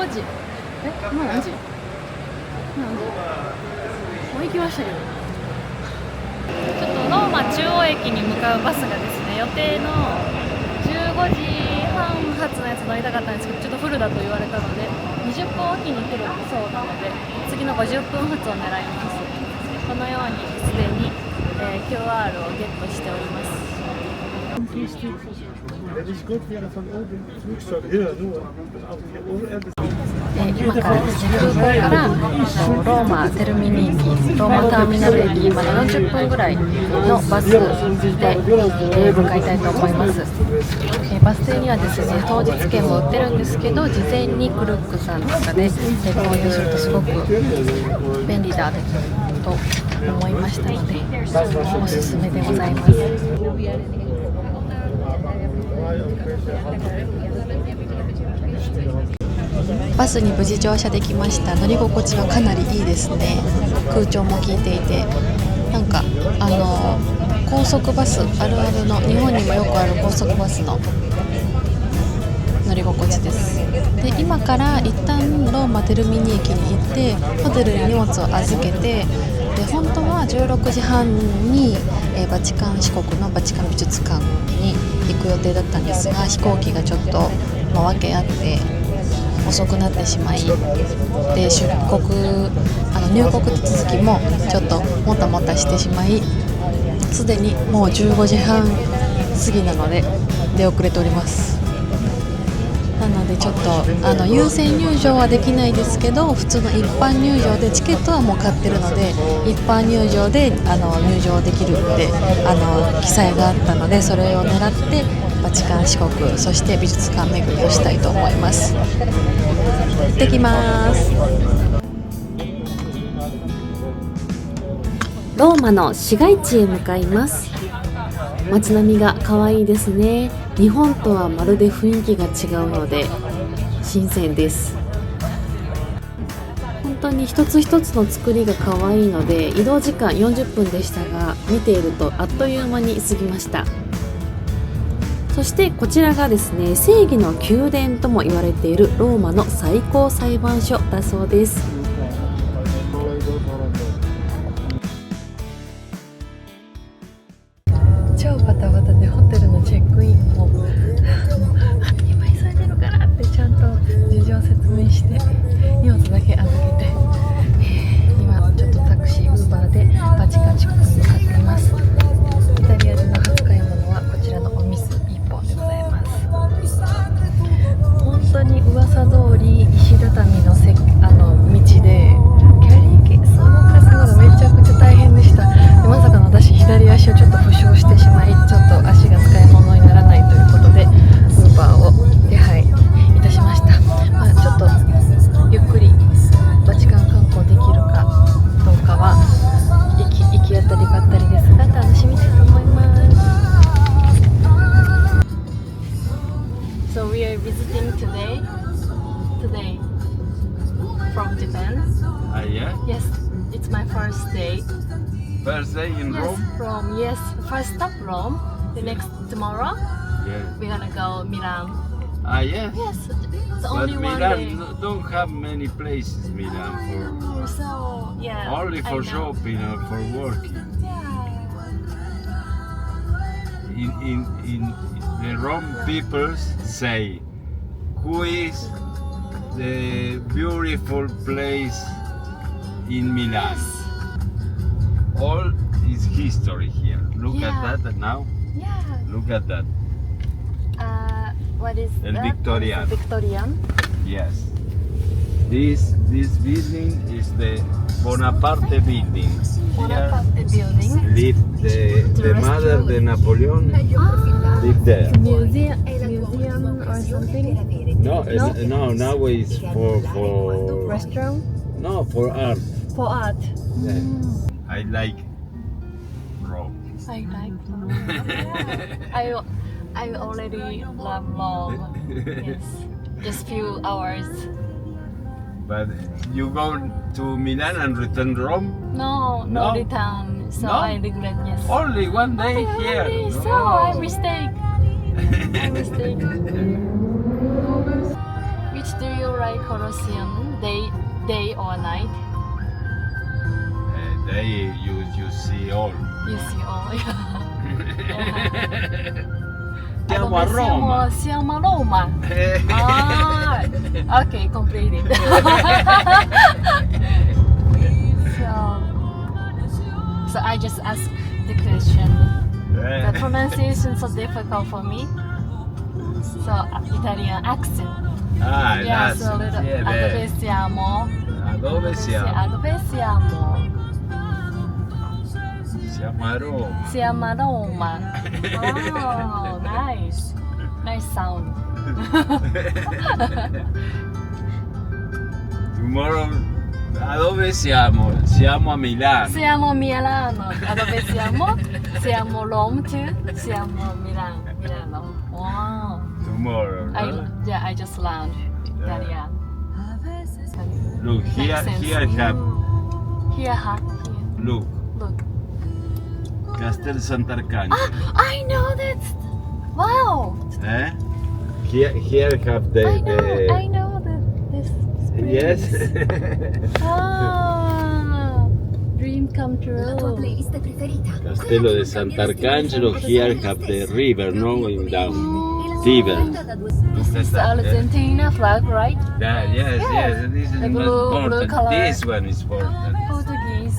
時。今何時？もう行きましたけど。ちょっとローマ中央駅に向かうバスがですね、予定の15時半発のやつ乗りたかったんですけど、ちょっとフルだと言われたので、20分おきに来るそうなので、次の50分発を狙います。このようにすでに、QR をゲットしております。今からですね、空港からローマテルミニ駅、ローマターミナル駅まで40分ぐらいのバスで、向かいたいと思います。バス停にはですね、当日券も売ってるんですけど、事前にクルックさんとかで購入するとすごく便利だと思いましたので、おすすめでございます。バスに無事乗車できました。乗り心地はかなりいいですね。空調も効いていて、なんか高速バスあるあるの、日本にもよくある高速バスの乗り心地です。で、今から一旦ローマテルミニ駅に行ってホテルに荷物を預けて、で本当は16時半に、バチカン市国のバチカン美術館に行く予定だったんですが、飛行機がちょっと訳あって遅くなってしまい、で入国手続きもちょっともたもたしてしまい、すでにもう15時半過ぎなので出遅れております。なのでちょっと優先入場はできないですけど、普通の一般入場でチケットはもう買ってるので、一般入場で入場できるって記載があったので、それを狙ってバチカン市国、そして美術館巡りをしたいと思います。行ってきます。ローマの市街地へ向かいます。街並みが可愛いですね。日本とはまるで雰囲気が違うので新鮮です。本当に一つ一つの作りが可愛いので、移動時間40分でしたが、見ているとあっという間に過ぎました。そしてこちらがですね、正義の宮殿とも言われているローマの最高裁判所だそうです。超バタバタでホテルのチェックインも今急いでるからってちゃんと事情説明して荷物だけ預けて、今ちょっとタクシーウーバーでバチカン市国に向かっています。イタリアでの初買い物はこちらのお水1本でございます。本当に噂通り石畳の道でキャリーケースを動かすのがめちゃくちゃ大変でした。でまさかの私、左足をちょっと負傷してしまい、ちょっと足が使い物にならないということでウーバーを手配いたしました。ちょっとゆっくりバチカン観光できるかどうかは行き当たりばったりですが、楽しみたいと思います。 So we are visiting today from Japan. Yeah? Yes, it's my first day. First day in Rome? First stop Rome. The next tomorrow Yeah. we're gonna go Milan. Yes? Yes, it's But only one Milan day. don't have many places, Milan, So yeah. only for I know. shopping or for working. Yeah. In the Rome people say, who is the beautiful place in Milan? All is history here. Look Yeah. at that now. Yeah. Look at that. What is El that? Victorian. What is Victorian? Yes. This building is the Bonaparte building. Bonaparte building. Here lived the mother de Napoleon lived there. Museum or something? No, now it's for Restaurant? no, for art. For art. Yeah. I like Rome. I like. I already love Rome. Yes, just few hours. But you go to Milan and return Rome? No return. So No? I regret. Yes. Only one day Only here. one day, so No. I mistake. Which do you try Colosseum day or night? They you see all. You see all. Siamo a Roma. Siamo a Roma. Ah, okay, completed. So I just asked the question. The pronunciation is so difficult for me. So Italian accent. Ah, Yeah, that's so a little. yeah, Dove siamo? Dove siamo? Dove siamo? Siamo a Roma. Siamo a Roma. Oh, nice. Nice sound. Tomorrow, a dove siamo? Siamo a Milano. Siamo a Milano. A dove siamo? Siamo Rome too. Siamo a Milano. Wow. Tomorrow, no? I just learned Italian. Look, here have, Here. look, Look. Castel Sant'Arcangelo. I know that. Wow. Eh? Here have I know that this. Yes. Ah, dream come true. Castello di Sant'Arcangelo. Here have the river, no, going down. Tiber. This is the Argentina flag, right? Yes. This is The blue color. This one is important. Portuguese.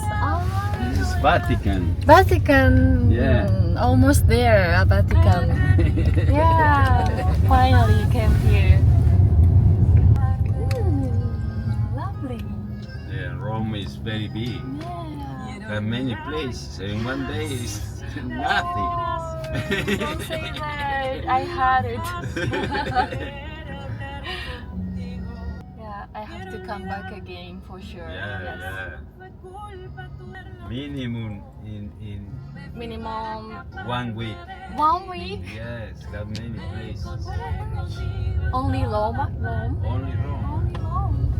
This is Vatican. Vatican. Yeah. Almost there, Vatican. Yeah. Finally came here. Lovely. Yeah, Rome is very big. Yeah. There are many places. In one day is nothing. Don't say that. I had it. Yeah, I have to come back again for sure. Yes. Minimum in Minimum 1 week. 1 week. Yes, there are many places. Only Rome. Only Rome. Only Rome.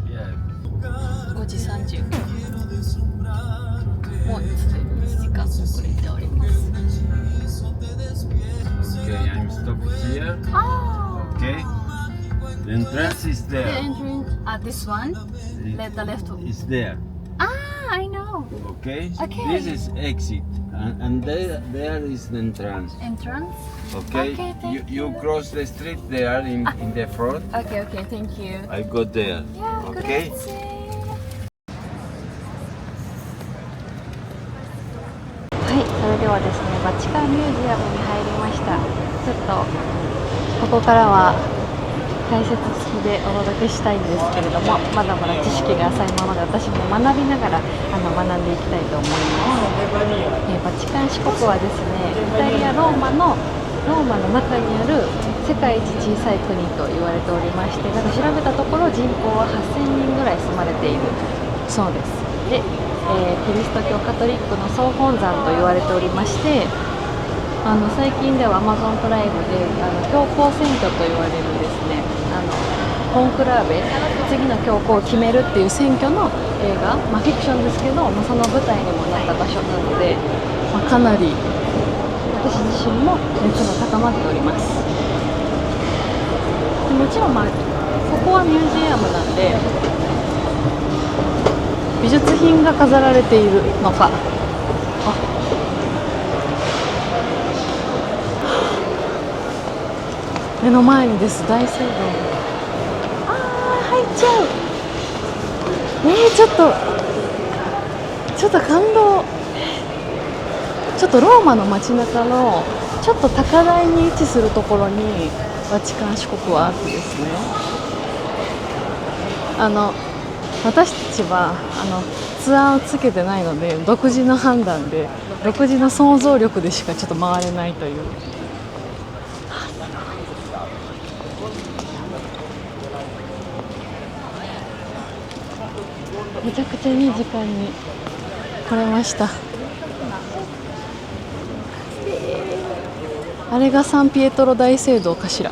Yeah. 5時30分。もうすでに1時間遅れております。Okay, I'm stop here. Ah. Okay. The entrance is The there. entrance. This one. Let the left. It's there. Ah, I know. Okay. Okay. This is exit, and there is the entrance. Entrance. Okay. Okay, thank you cross the street there in the front. Okay, thank you. I go there. Yeah, Okay. grazie. はい、それではですね、バチカンミュージアムに入りました。ちょっとここからは解説付きでお届けしたいんですけれども、まだまだ知識が浅いままで私も学びながら学んでいきたいと思います。バチカン市国はですね、イタリアローマの中にある世界一小さい国と言われておりまして、なんか調べたところ人口は8000人ぐらい住まれているそうです。で、キリスト教カトリックの総本山と言われておりまして、最近では Amazon プライムで教皇選挙と言われるですね、コンクラーベ、次の教皇を決めるっていう選挙の映画、フィクションですけど、その舞台にもなった場所なので、かなり私自身も熱が高まっております。でもちろん、ここはミュージアムなんで美術品が飾られているのか、目の前にです大聖堂、入っちゃう。ちょっと感動。ちょっとローマの街中のちょっと高台に位置するところにバチカン市国はあってですね、私たちはツアーをつけてないので、独自の判断で独自の想像力でしかちょっと回れないという。めちゃくちゃいい時間に来れました。あれがサンピエトロ大聖堂かしら。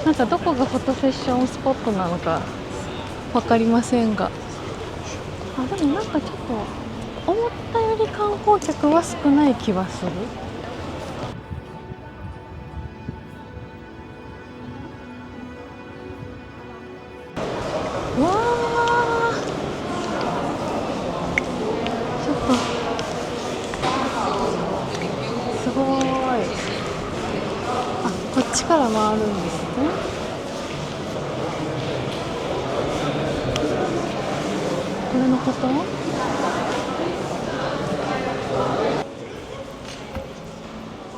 なんかどこがフォトセッションスポットなのか分かりませんが、でもなんかちょっと思ったより観光客は少ない気はする。から回るんですね。これのこと？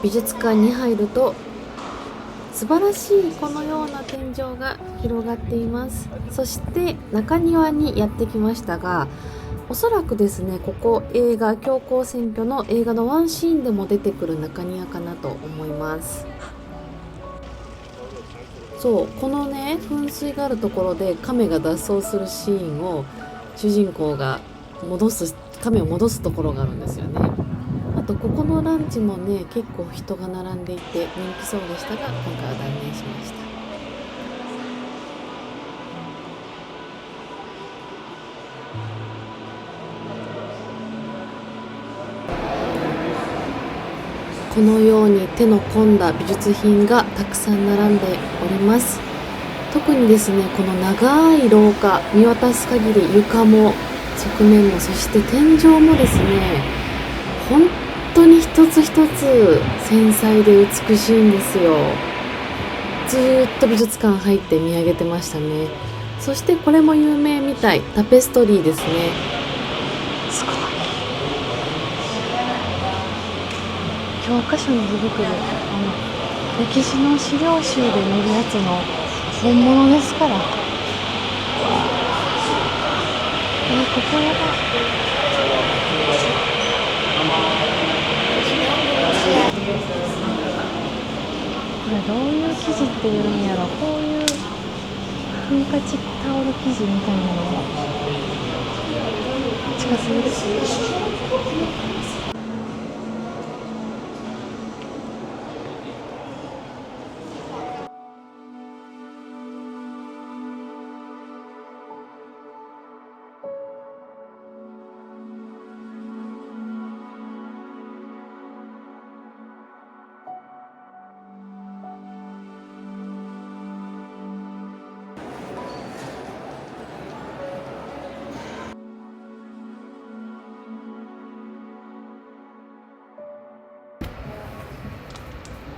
美術館に入ると素晴らしいこのような天井が広がっています。そして中庭にやってきましたが、おそらくですね、ここ映画強行選挙の映画のワンシーンでも出てくる中庭かなと思います。そう、このね噴水があるところで亀が脱走するシーンを主人公が亀を戻すところがあるんですよね。あとここのランチもね結構人が並んでいて人気そうでしたが、今回は断念しました。このように手の込んだ美術品がたくさん並んでおります。特にですね、この長い廊下見渡す限り床も側面もそして天井もですね、本当に一つ一つ繊細で美しいんですよ。ずーっと美術館入って見上げてましたね。そしてこれも有名みたい、タペストリーですね。すごい。教科書に出てくる歴史の資料集で見るやつの本物ですから。ここやば。これどういう生地っていうんやろ。こういう噴火チタオル生地みたいなのも近すぎる。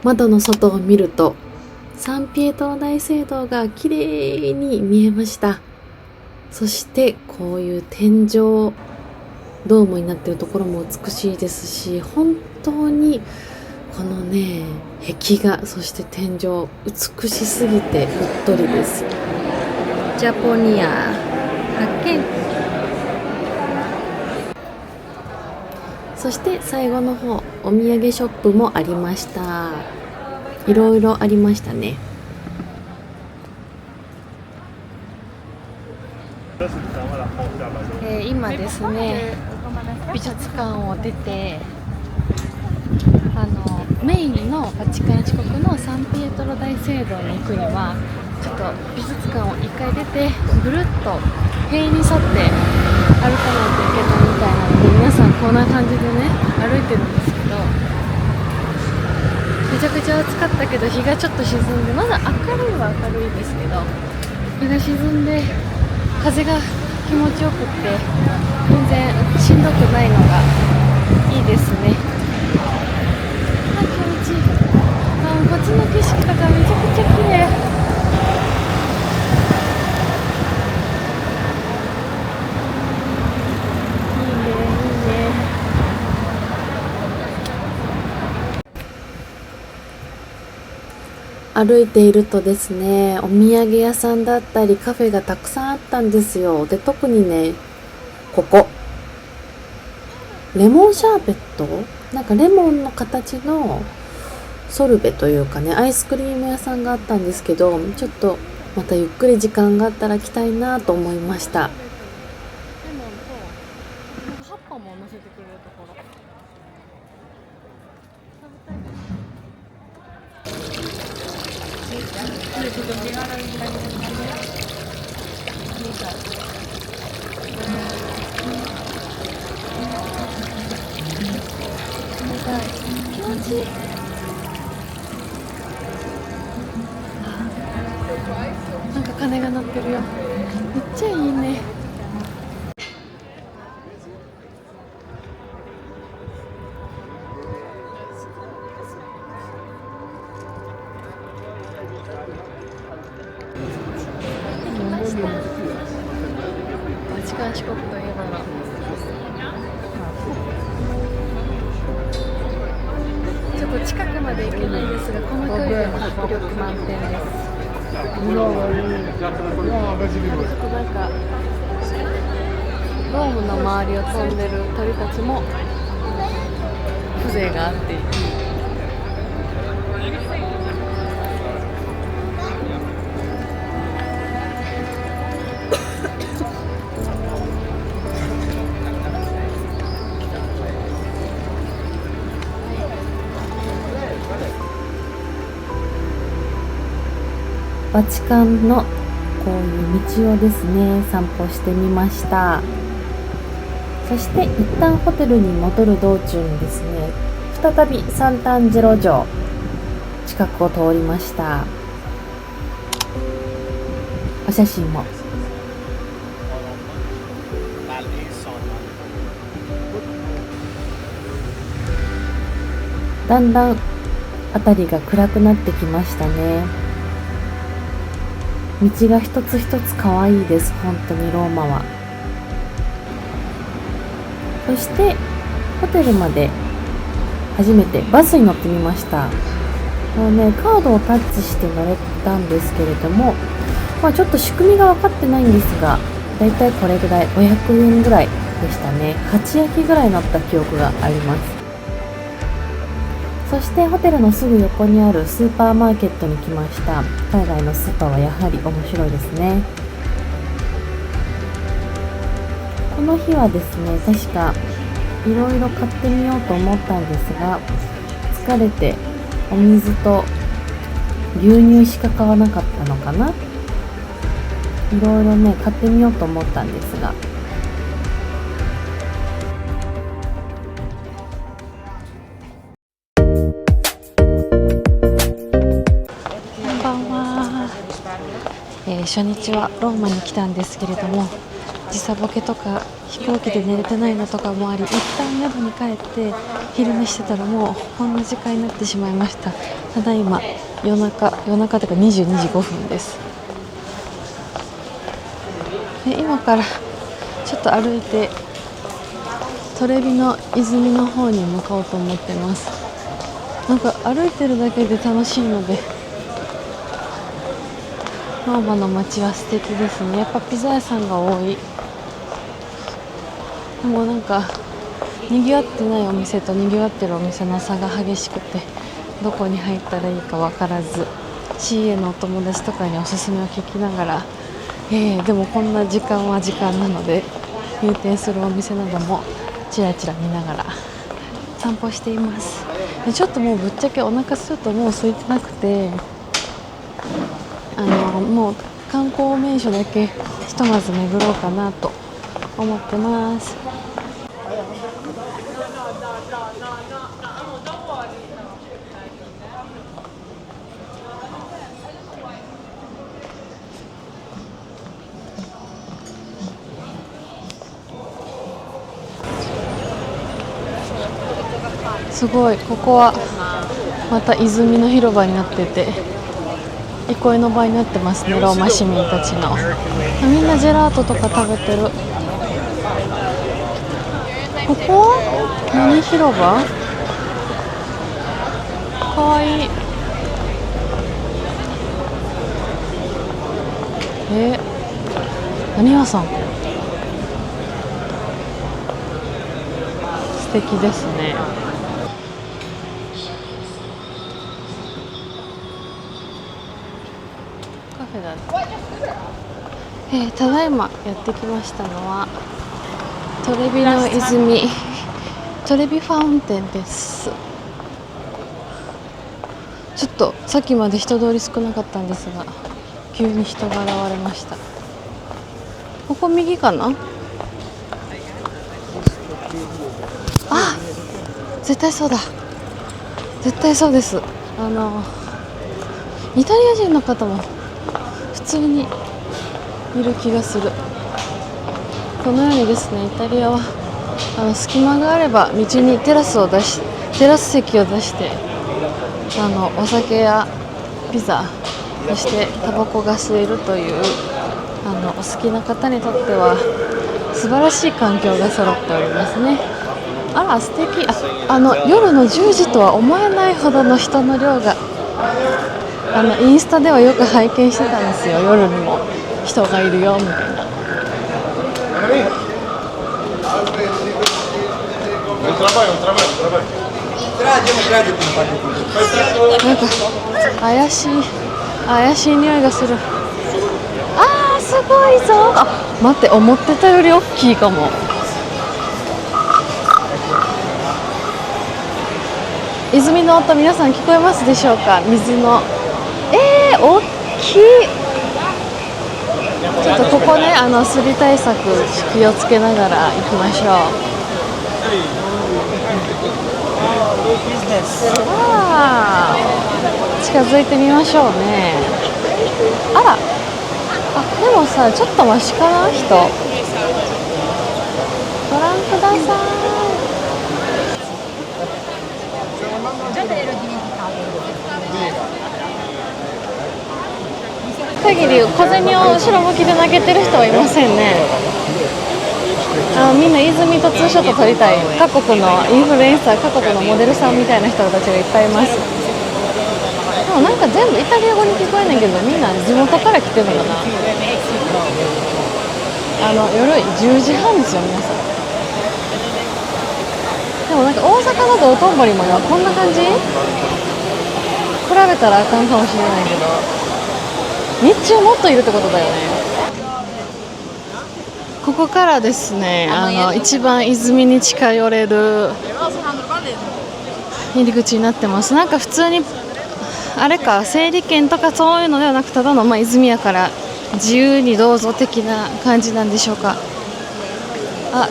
窓の外を見るとサンピエトロ大聖堂が綺麗に見えました。そしてこういう天井ドームになっているところも美しいですし、本当にこのね壁画そして天井美しすぎてうっとりです。ジャポニア発見。そして最後の方、お土産ショップもありました。いろいろありましたね。今ですね、美術館を出てメインのバチカン市国のサンピエトロ大聖堂に行くにはちょっと美術館を1回出てぐるっと塀に沿って歩かないといけないみたいなので、皆さんこんな感じでね歩いてるんですけど、めちゃくちゃ暑かったけど日がちょっと沈んで、まだ明るいは明るいですけど日が沈んで風が気持ちよくって全然しんどくないのがいいですね。あ、気持ちいい。こっちの景色とかめちゃくちゃ綺麗。歩いているとですね、お土産屋さんだったりカフェがたくさんあったんですよ。で、特にね、ここレモンシャーベット、なんかレモンの形のソルベというかね、アイスクリーム屋さんがあったんですけど、ちょっとまたゆっくり時間があったら来たいなと思いました。レモンと葉っぱも乗せてくれるところ。気持ちいい。なんか鐘が鳴ってるよ。めっちゃいいね。男子国といえばのちょっと近くまで行けないんですが、この距離でも迫力満点です。なんかドームの周りを飛んでる鳥たちも風情があっていい。バチカンのこういう道をですね、散歩してみました。そして一旦ホテルに戻る道中にですね、再びサンタンジェロ城近くを通りました。お写真も。だんだん辺りが暗くなってきましたね。道が一つ一つ可愛いです。本当にローマは。そしてホテルまで初めてバスに乗ってみました。もうね、カードをタッチして乗れたんですけれども、ちょっと仕組みが分かってないんですが、だいたいこれぐらい500円ぐらいでしたね。8焼きぐらい乗った記憶があります。そしてホテルのすぐ横にあるスーパーマーケットに来ました。海外のスーパーはやはり面白いですね。この日はですね、確かいろいろ買ってみようと思ったんですが、疲れてお水と牛乳しか買わなかったのかな。いろいろね、買ってみようと思ったんですが、初日はローマに来たんですけれども、時差ボケとか飛行機で寝れてないのとかもあり、一旦宿に帰って昼寝してたらもうこんな時間になってしまいました。ただいま夜中というか22時5分です。で今からちょっと歩いてトレビの泉の方に向かおうと思ってます。なんか歩いてるだけで楽しいので、ローマの街は素敵ですね。やっぱピザ屋さんが多い。でもなんか賑わってないお店と賑わってるお店の差が激しくて、どこに入ったらいいか分からず、 CA のお友達とかにおすすめを聞きながら、でもこんな時間は時間なので入店するお店などもちらちら見ながら散歩しています。でちょっともうぶっちゃけお腹するともう空いてなくて、もう観光名所だけひとまず巡ろうかなと思ってます。すごい、ここはまた泉の広場になってて憩いの場になってますね。ローマ市民たちのみんなジェラートとか食べてる。ここは何広場？かわいい。何屋さん？素敵ですね。カフェだね。ただいまやってきましたのはトレビの泉、トレビファウンテンです。ちょっとさっきまで人通り少なかったんですが、急に人が現れました。ここ右かな。あ、絶対そうだ、絶対そうです。イタリア人の方も普通にいる気がする。このようにですね、イタリアは隙間があれば道にテラス席を出して、お酒やピザ、そしてタバコが吸えるという、お好きな方にとっては素晴らしい環境が揃っておりますね。あら素敵。夜の10時とは思えないほどの人の量が、インスタではよく拝見してたんですよ。夜にも人がいるよみたいな。なんか怪しい匂いがする。すごいぞ。待って、思ってたより大きいかも。泉の音、皆さん聞こえますでしょうか。水の大きい。ちょっとここね、すり対策気をつけながら行きましょう。近づいてみましょうね。でもさ、ちょっとマシかな、人。ご覧ください。限り小銭を後ろ向きで投げてる人はいませんね。みんな泉とツーショット撮りたい。各国のインフルエンサー、各国のモデルさんみたいな人たちがいっぱいいます。でもなんか全部イタリア語に聞こえないけど、みんな地元から来てるのかな。夜10時半ですよ、皆さん。でもなんか大阪の道頓堀まではこんな感じ。比べたらあかんかもしれないけど、日中もっといるってことだよね。ここからですね、一番泉に近寄れる入り口になってます。なんか普通にあれか、整理券とかそういうのではなく、ただの泉やから自由にどうぞ的な感じなんでしょうか。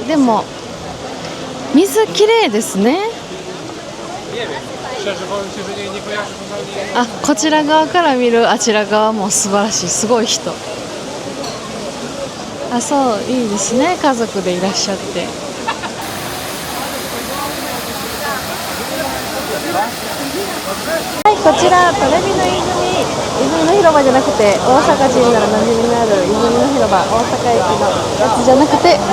でも水きれいですね。こちら側から見るあちら側も素晴らしい。すごい人。そういいですね、家族でいらっしゃって。はい、こちらトレビの泉の広場じゃなくて、大阪人なら馴染みのある泉の広場、大阪駅のやつじゃなくて、こ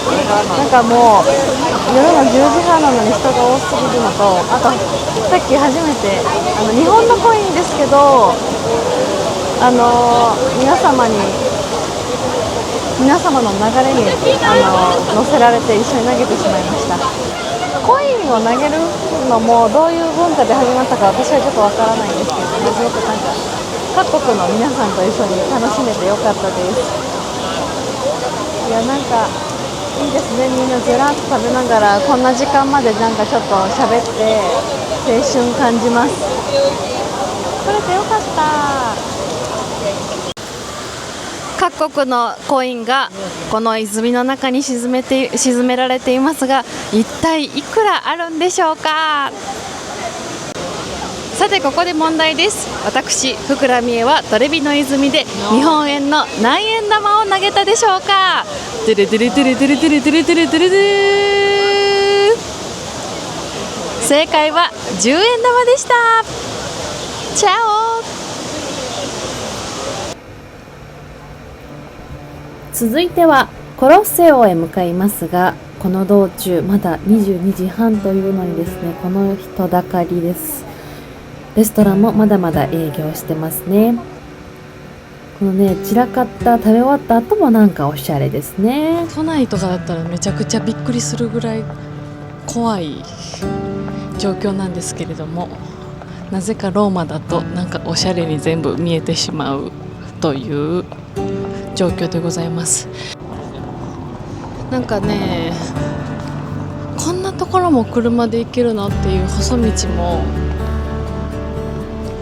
れなんかもう夜の10時半なのに人が多すぎるのと、あとさっき初めて日本のコインですけど、皆様の流れに乗せられて一緒に投げてしまいました。コインを投げるのもどういう文化で始まったか私はちょっとわからないんですけど、すごくなんか各国の皆さんと一緒に楽しめてよかったです。いや、なんかいいですね。みんなゼラート食べながらこんな時間までなんかちょっと喋って青春感じます。来れてよかった。各国のコインがこの泉の中に沈められていますが、一体いくらあるんでしょうか。さてここで問題です。私福良美恵はトレビの泉で日本円の何円玉を投げたでしょうか。トゥルトゥルトゥルトゥルトゥルトゥルトゥルトゥルトゥル。正解は10円玉でした。チャオ。続いてはコロッセオへ向かいますが、この道中まだ22時半というのにですね、この人だかりです。レストランもまだまだ営業してますね。このね、散らかった食べ終わった後もなんかおしゃれですね。都内とかだったらめちゃくちゃびっくりするぐらい怖い状況なんですけれども、なぜかローマだとなんかおしゃれに全部見えてしまうという状況でございます。なんかね、こんなところも車で行けるのっていう細道も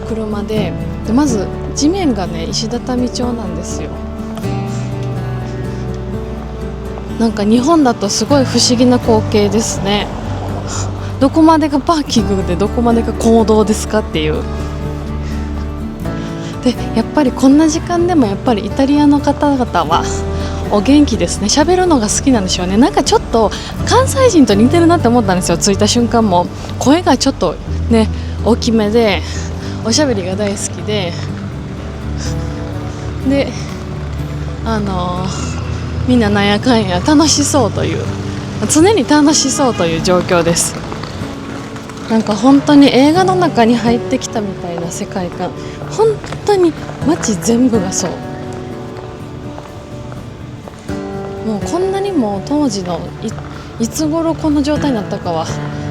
車で、まず地面がね石畳調なんですよ。なんか日本だとすごい不思議な光景ですね。どこまでがパーキングでどこまでが公道ですかっていう。でやっぱりこんな時間でもやっぱりイタリアの方々はお元気ですね。喋るのが好きなんでしょうね。なんかちょっと関西人と似てるなって思ったんですよ。着いた瞬間も声がちょっとね大きめでおしゃべりが大好きでみんななんやかんや楽しそうという、常に楽しそうという状況です。なんか本当に映画の中に入ってきたみたいな世界観、本当に街全部がそう。もうこんなにも当時の いつ頃この状態になったかは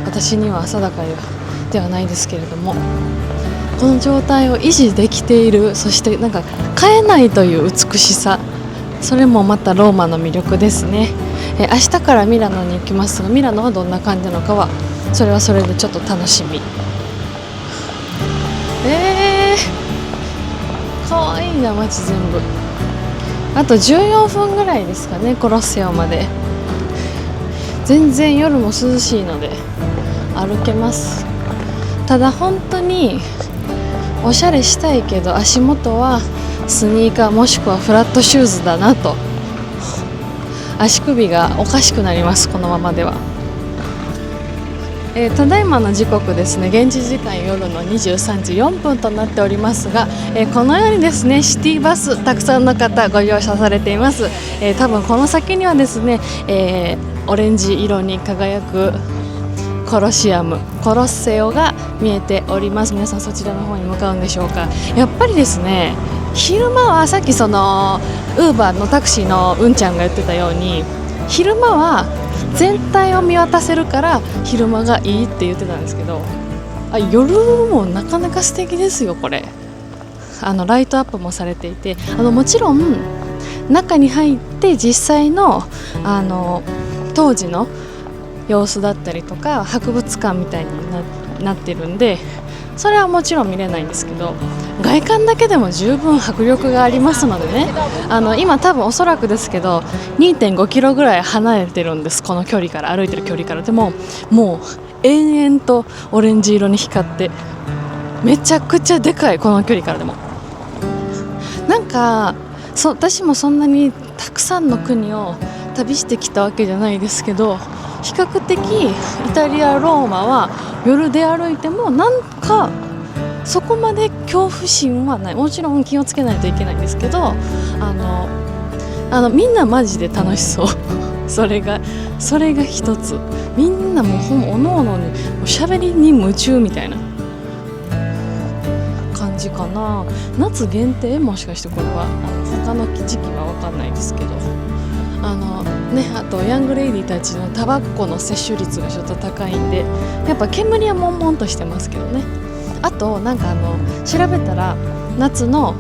私には定かではないですけれども、この状態を維持できている、そしてなんか変えないという美しさ、それもまたローマの魅力ですね。明日からミラノに行きますが、ミラノはどんな感じなのかはそれはそれでちょっと楽しみ。かわいいな街全部。あと14分ぐらいですかね、コロッセオまで。全然夜も涼しいので歩けます。ただ本当におしゃれしたいけど足元はスニーカーもしくはフラットシューズだなと、足首がおかしくなります、このままでは。ただいまの時刻ですね、現地時間夜の23時4分となっておりますが、このようにですねシティバスたくさんの方ご乗車されています。多分この先にはですね、オレンジ色に輝くコロシアム、コロッセオが見えております。皆さんそちらの方に向かうんでしょうか。やっぱりですね、昼間はさっきそのウーバーのタクシーのうんちゃんが言ってたように、昼間は全体を見渡せるから昼間がいいって言ってたんですけど、夜もなかなか素敵ですよ。これライトアップもされていて、もちろん中に入って実際の当時の様子だったりとか博物館みたいに なってるんで、それはもちろん見れないんですけど、外観だけでも十分迫力がありますのでね、今多分おそらくですけど 2.5 キロぐらい離れてるんです、この距離から、歩いてる距離から。でももう延々とオレンジ色に光って、めちゃくちゃでかい、この距離からでも。なんか私もそんなにたくさんの国を旅してきたわけじゃないですけど、比較的イタリアローマは夜で歩いてもなんかそこまで恐怖心はない。もちろん気をつけないといけないんですけど、みんなマジで楽しそうそれが一つ。みんなもうおのおのに喋りに夢中みたいな感じかな。夏限定、もしかしてこれは他の時期は分かんないですけど、あとヤングレイディたちのタバコの摂取率がちょっと高いんで、やっぱ煙は悶々としてますけどね。あとなんか調べたら、夏の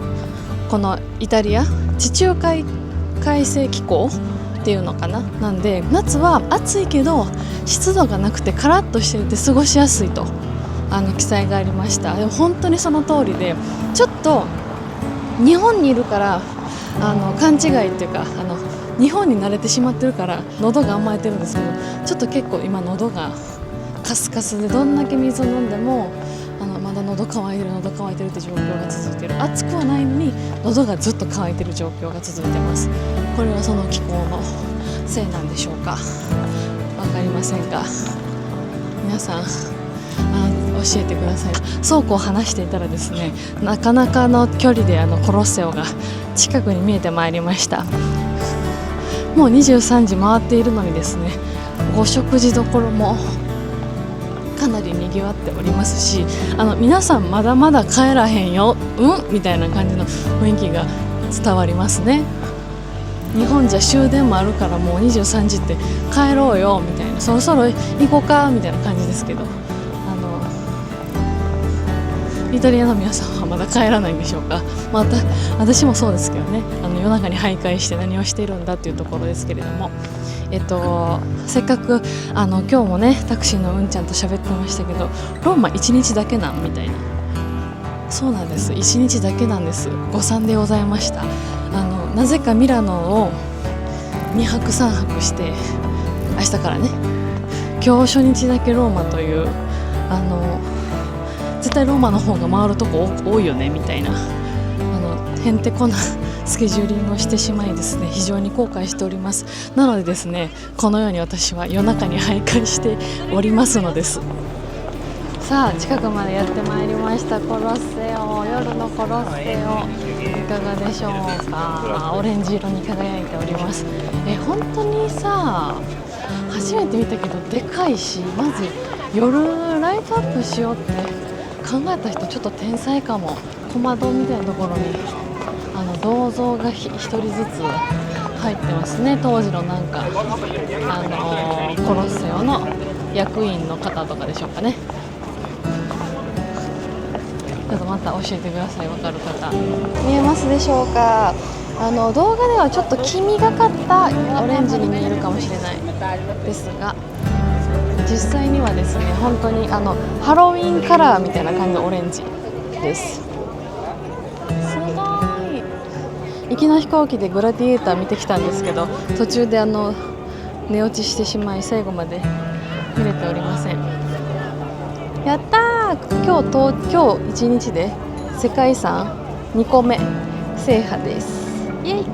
このイタリア地中海海性気候っていうのかな、なんで夏は暑いけど湿度がなくてカラッとしていて過ごしやすいと記載がありました。でも本当にその通りで、ちょっと日本にいるから勘違いっていうか、日本に慣れてしまってるから喉が甘えてるんですけど、ちょっと結構今喉がカスカスで、どんだけ水を飲んでもまだ喉乾いてるって状況が続いてる。暑くはないのに喉がずっと乾いてる状況が続いてます。これはその気候のせいなんでしょうか、わかりませんが、皆さん教えてください。そうこう話していたらですね、なかなかの距離でコロッセオが近くに見えてまいりました。もう23時回っているのにですね、お食事どころもかなり賑わっておりますし、皆さんまだまだ帰らへんよ、みたいな感じの雰囲気が伝わりますね。日本じゃ終電もあるからもう23時って帰ろうよみたいな、そろそろ行こうかみたいな感じですけど、イタリアの皆さんはまだ帰らないんでしょうか。また私もそうですけどね、夜中に徘徊して何をしているんだっていうところですけれども、せっかく今日もねタクシーのうんちゃんと喋ってましたけど、ローマ1日だけなんみたいな。そうなんです、1日だけなんです。誤算でございました。なぜかミラノを2泊3泊して明日からね、今日初日だけローマという絶対ローマの方が回るとこ多いよねみたいなへんてこなスケジューリングをしてしまいですね、非常に後悔しております。なのでですね、このように私は夜中に徘徊しておりますのです。さあ近くまでやってまいりました。コロッセオ、夜のコロッセオいかがでしょうか。オレンジ色に輝いております。本当にさ初めて見たけどでかいし、まず夜ライトアップしようって考えた人ちょっと天才かも。小窓みたいなところに銅像が一人ずつ入ってますね。当時のなんかコロッセオの役員の方とかでしょうかね。ちょっとまた教えてください、分かる方。見えますでしょうか。動画ではちょっと黄みがかったオレンジに見えるかもしれないですが、実際にはですね本当にハロウィンカラーみたいな感じのオレンジです。すごい。行きの飛行機でグラディエーター見てきたんですけど、途中で寝落ちしてしまい最後まで見れておりません。やったー。今日1日で世界遺産2個目制覇です。イエイ。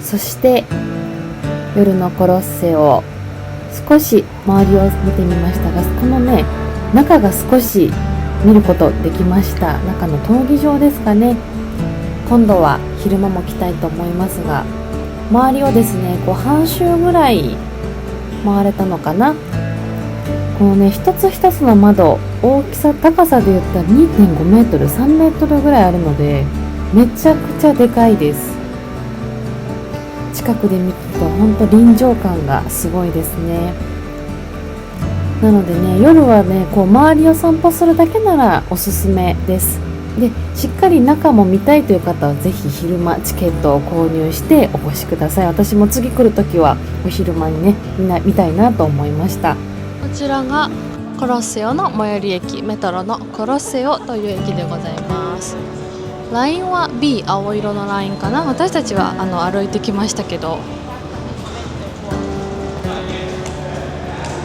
そして夜のコロッセオ、少し周りを見てみましたが、このね中が少し見ることできました。中の闘技場ですかね。今度は昼間も来たいと思いますが、周りをですね半周ぐらい回れたのかな。このね一つ一つの窓、大きさ高さで言ったら 2.5 メートル3メートルぐらいあるので、めちゃくちゃでかいです。近くで見ると本当臨場感がすごいですね。なのでね夜はね周りを散歩するだけならおすすめです。でしっかり中も見たいという方はぜひ昼間チケットを購入してお越しください。私も次来るときはお昼間にね見たいなと思いました。こちらがコロッセオの最寄り駅、メトロのコロッセオという駅でございます。ラインは B、 青色のラインかな。私たちは歩いてきましたけど、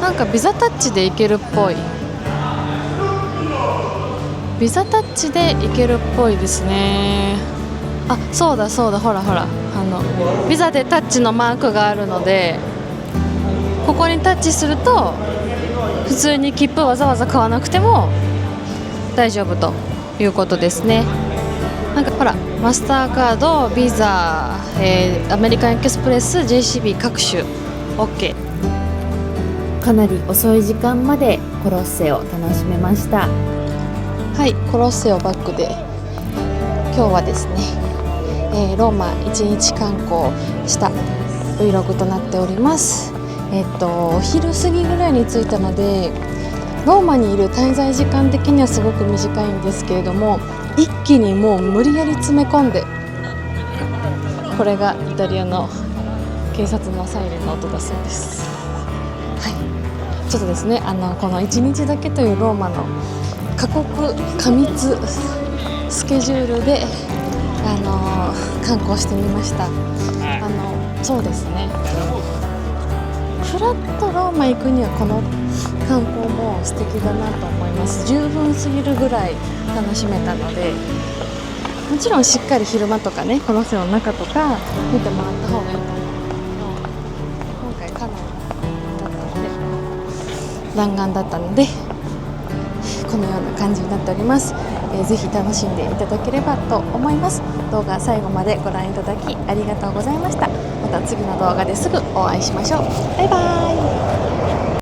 なんかビザタッチで行けるっぽい。ビザタッチで行けるっぽいですね。あ、そうだそうだ、ほらほらビザでタッチのマークがあるので、ここにタッチすると普通に切符わざわざ買わなくても大丈夫ということですね。なんかほらマスターカード、ビザ、アメリカンエクスプレス、 JCB 各種 OK。 かなり遅い時間までコロッセオ楽しめました。はい、コロッセオバックで今日はですね、ローマ1日観光した Vlog となっております。お昼過ぎぐらいに着いたので、ローマにいる滞在時間的にはすごく短いんですけれども、一気にもう無理やり詰め込んで、これがイタリアの警察のサイレンの音だそうです。はい、ちょっとですねこの1日だけというローマの過酷過密スケジュールで観光してみました。そうですね、フラッとローマ行くにはこの観光も素敵だなと思います。十分すぎるぐらい楽しめたので、もちろんしっかり昼間とかねコロッセオの中とか見てもらった方がいいと思う。今回カナダ弾丸だったのでこのような感じになっております。ぜひ楽しんでいただければと思います。動画最後までご覧いただきありがとうございました。また次の動画ですぐお会いしましょう。バイバーイ。